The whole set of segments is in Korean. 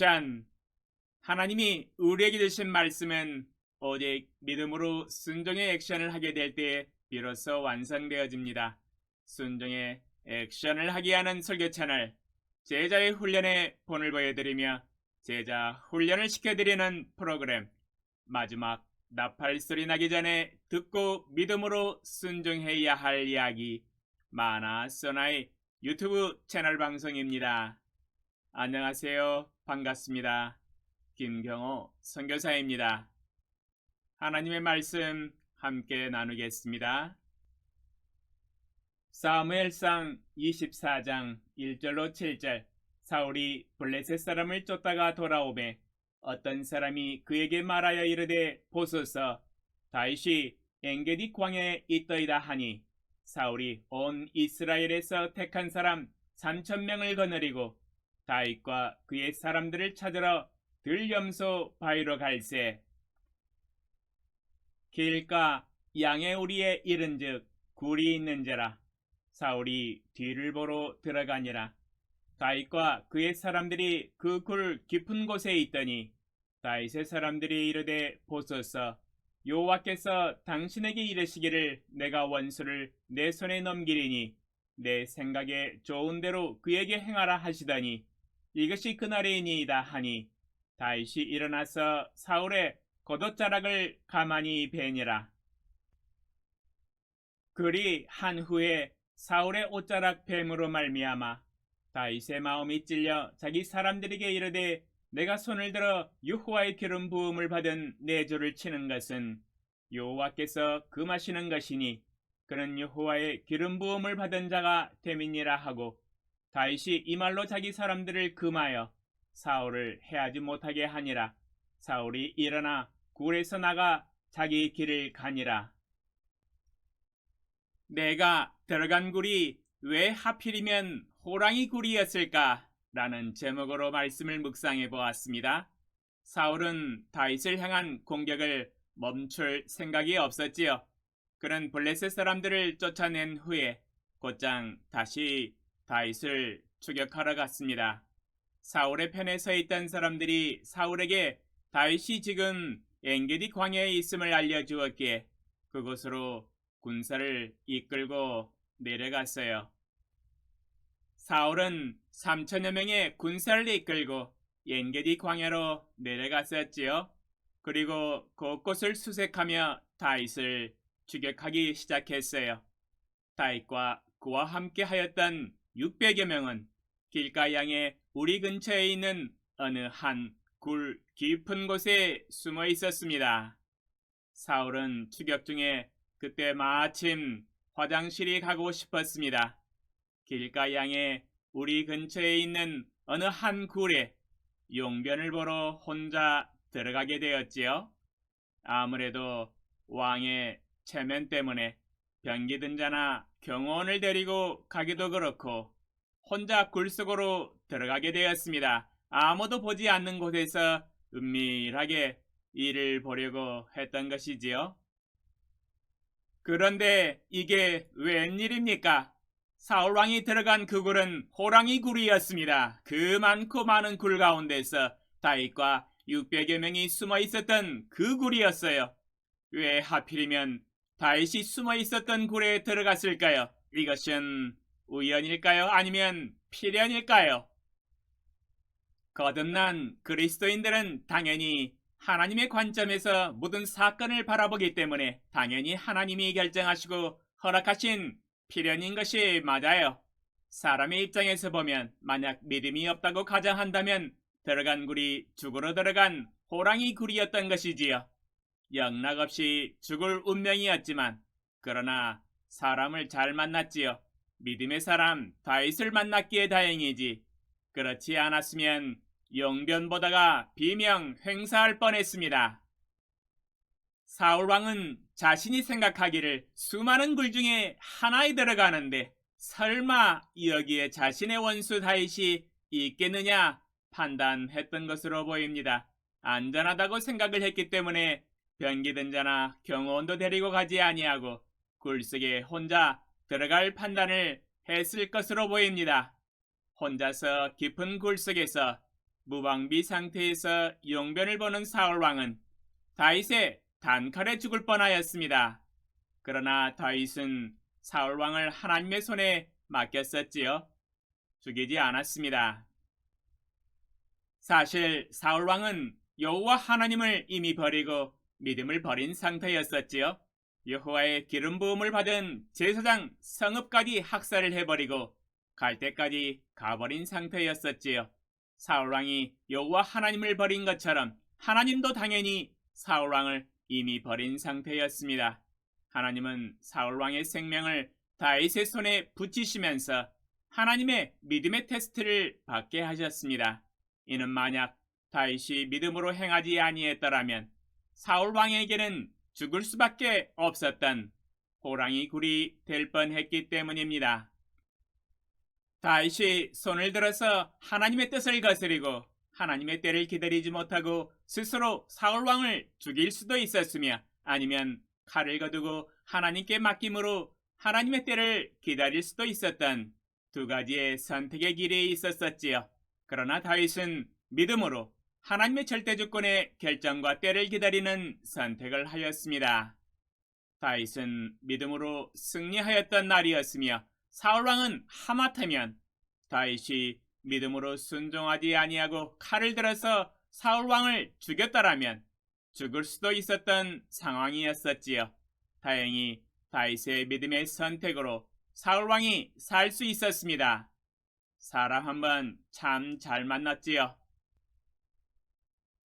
액션! 하나님이 우리에게 주신 말씀은 오직 믿음으로 순종의 액션을 하게 될 때 비로소 완성되어집니다. 순종의 액션을 하게 하는 설교 채널, 제자의 훈련에 본을 보여드리며 제자 훈련을 시켜드리는 프로그램, 마지막 나팔 소리 나기 전에 듣고 믿음으로 순종해야 할 이야기, 마나 소나의 유튜브 채널 방송입니다. 안녕하세요. 반갑습니다. 김경호 선교사입니다. 하나님의 말씀 함께 나누겠습니다. 사무엘상 24장 1절로 7절. 사울이 블레셋 사람을 쫓다가 돌아오매 어떤 사람이 그에게 말하여 이르되 보소서 다윗이 엔게디 광야에 있더이다 하니 사울이 온 이스라엘에서 택한 사람 3,000명을 거느리고 다윗과 그의 사람들을 찾으러 들염소 바위로 갈새 길가 양의 우리에 이른즉 굴이 있는지라. 사울이 뒤를 보러 들어가니라. 다윗과 그의 사람들이 그 굴 깊은 곳에 있더니 다윗의 사람들이 이르되 보소서 여호와께서 당신에게 이르시기를 내가 원수를 내 손에 넘기리니 내 생각에 좋은 대로 그에게 행하라 하시더니 이것이 그날이니이다 하니 다윗이 일어나서 사울의 겉옷자락을 가만히 베니라. 그리 한 후에 사울의 옷자락 뱀으로 말미암아 다윗의 마음이 찔려 자기 사람들에게 이르되 내가 손을 들어 여호와의 기름 부음을 받은 내 조를 치는 것은 여호와께서 금하시는 것이니 그는 여호와의 기름 부음을 받은 자가 됨이니라 하고 다윗이 이 말로 자기 사람들을 금하여 사울을 해하지 못하게 하니라. 사울이 일어나 굴에서 나가 자기 길을 가니라. 내가 들어간 굴이 왜 하필이면 호랑이 굴이었을까? 라는 제목으로 말씀을 묵상해 보았습니다. 사울은 다윗을 향한 공격을 멈출 생각이 없었지요. 그는 블레셋 사람들을 쫓아낸 후에 곧장 다시 다윗을 추격하러 갔습니다. 사울의 편에 서 있던 사람들이 사울에게 다윗이 지금 엔게디 광야에 있음을 알려주었기에 그곳으로 군사를 이끌고 내려갔어요. 사울은 3,000여 명의 군사를 이끌고 엔게디 광야로 내려갔었지요. 그리고 곳곳을 수색하며 다윗을 추격하기 시작했어요. 다윗과 그와 함께 하였던 600여 명은 길가 양의 우리 근처에 있는 어느 한 굴 깊은 곳에 숨어 있었습니다. 사울은 추격 중에 그때 마침 화장실이 가고 싶었습니다. 길가 양의 우리 근처에 있는 어느 한 굴에 용변을 보러 혼자 들어가게 되었지요. 아무래도 왕의 체면 때문에 병기든 자나 경호원을 데리고 가기도 그렇고 혼자 굴 속으로 들어가게 되었습니다. 아무도 보지 않는 곳에서 은밀하게 일을 보려고 했던 것이지요. 그런데 이게 웬일입니까? 사울왕이 들어간 그 굴은 호랑이 굴이었습니다. 그 많고 많은 굴 가운데서 다윗과 600여 명이 숨어 있었던 그 굴이었어요. 왜 하필이면 다윗이 숨어 있었던 굴에 들어갔을까요? 이것은 우연일까요? 아니면 필연일까요? 거듭난 그리스도인들은 당연히 하나님의 관점에서 모든 사건을 바라보기 때문에 당연히 하나님이 결정하시고 허락하신 필연인 것이 맞아요. 사람의 입장에서 보면 만약 믿음이 없다고 가정한다면 들어간 굴이 죽으러 들어간 호랑이 굴이었던 것이지요. 영락없이 죽을 운명이었지만 그러나 사람을 잘 만났지요. 믿음의 사람 다윗을 만났기에 다행이지. 그렇지 않았으면 용변보다가 비명 횡사할 뻔했습니다. 사울왕은 자신이 생각하기를 수많은 굴 중에 하나에 들어가는데 설마 여기에 자신의 원수 다윗이 있겠느냐 판단했던 것으로 보입니다. 안전하다고 생각을 했기 때문에 병기든 자나 경호원도 데리고 가지 아니하고 굴속에 혼자 들어갈 판단을 했을 것으로 보입니다. 혼자서 깊은 굴 속에서 무방비 상태에서 용변을 보는 사울 왕은 다윗의 단칼에 죽을 뻔하였습니다. 그러나 다윗은 사울 왕을 하나님의 손에 맡겼었지요. 죽이지 않았습니다. 사실 사울 왕은 여호와 하나님을 이미 버리고 믿음을 버린 상태였었지요. 여호와의 기름 부음을 받은 제사장 성읍까지 학살을 해버리고 갈 때까지 가버린 상태였었지요. 사울 왕이 여호와 하나님을 버린 것처럼 하나님도 당연히 사울 왕을 이미 버린 상태였습니다. 하나님은 사울 왕의 생명을 다윗의 손에 붙이시면서 하나님의 믿음의 테스트를 받게 하셨습니다. 이는 만약 다윗이 믿음으로 행하지 아니했더라면 사울 왕에게는 죽을 수밖에 없었던 호랑이 굴이 될 뻔했기 때문입니다. 다윗이 손을 들어서 하나님의 뜻을 거스리고 하나님의 때를 기다리지 못하고 스스로 사울 왕을 죽일 수도 있었으며 아니면 칼을 거두고 하나님께 맡김으로 하나님의 때를 기다릴 수도 있었던 두 가지의 선택의 길이 있었었지요. 그러나 다윗은 믿음으로 하나님의 절대주권의 결정과 때를 기다리는 선택을 하였습니다. 다윗은 믿음으로 승리하였던 날이었으며 사울왕은 하마터면 다윗이 믿음으로 순종하지 아니하고 칼을 들어서 사울왕을 죽였더라면 죽을 수도 있었던 상황이었었지요. 다행히 다윗의 믿음의 선택으로 사울왕이 살 수 있었습니다. 사람 한번 참 잘 만났지요.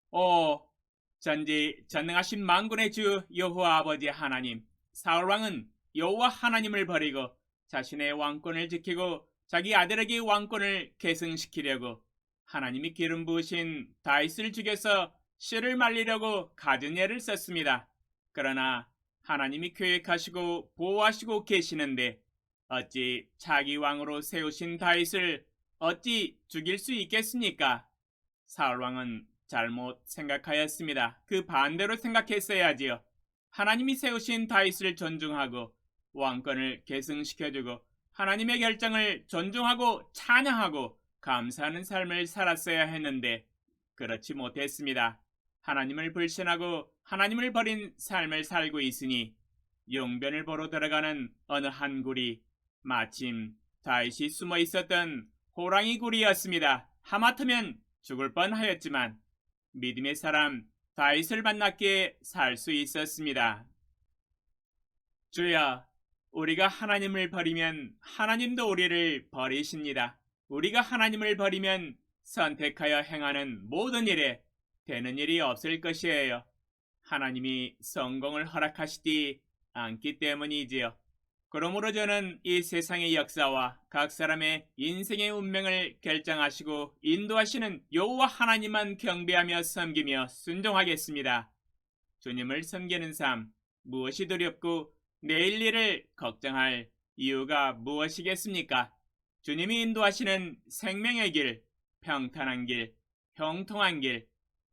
오, 전지전능하신 만군의 주 여호와 아버지 하나님, 사울왕은 여호와 하나님을 버리고 자신의 왕권을 지키고 자기 아들에게 왕권을 계승시키려고 하나님이 기름 부으신 다윗을 죽여서 씨를 말리려고 갖은 예를 썼습니다. 그러나 하나님이 계획하시고 보호하시고 계시는데 어찌 자기 왕으로 세우신 다윗을 어찌 죽일 수 있겠습니까? 사울왕은 잘못 생각하였습니다. 그 반대로 생각했어야지요. 하나님이 세우신 다윗을 존중하고 왕권을 계승시켜주고 하나님의 결정을 존중하고 찬양하고 감사하는 삶을 살았어야 했는데 그렇지 못했습니다. 하나님을 불신하고 하나님을 버린 삶을 살고 있으니 용변을 보러 들어가는 어느 한 굴이 마침 다윗이 숨어 있었던 호랑이 굴이었습니다. 하마터면 죽을 뻔하였지만 믿음의 사람 다윗을 만났기에 살 수 있었습니다. 주여, 우리가 하나님을 버리면 하나님도 우리를 버리십니다. 우리가 하나님을 버리면 선택하여 행하는 모든 일에 되는 일이 없을 것이에요. 하나님이 성공을 허락하시지 않기 때문이지요. 그러므로 저는 이 세상의 역사와 각 사람의 인생의 운명을 결정하시고 인도하시는 여호와 하나님만 경배하며 섬기며 순종하겠습니다. 주님을 섬기는 삶, 무엇이 두렵고 내일 일을 걱정할 이유가 무엇이겠습니까? 주님이 인도하시는 생명의 길, 평탄한 길, 형통한 길,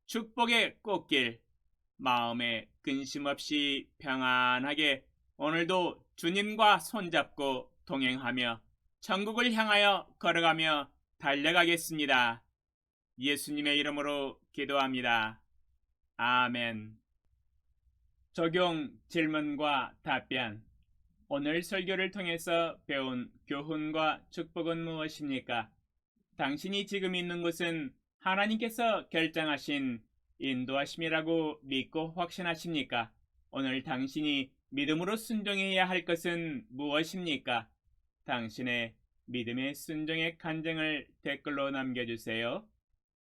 축복의 꽃길, 마음에 근심 없이 평안하게 오늘도 주님과 손잡고 동행하며 천국을 향하여 걸어가며 달려가겠습니다. 예수님의 이름으로 기도합니다. 아멘. 적용 질문과 답변. 오늘 설교를 통해서 배운 교훈과 축복은 무엇입니까? 당신이 지금 있는 곳은 하나님께서 결정하신 인도하심이라고 믿고 확신하십니까? 오늘 당신이 믿음으로 순종해야 할 것은 무엇입니까? 당신의 믿음의 순종의 간증을 댓글로 남겨주세요.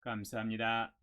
감사합니다.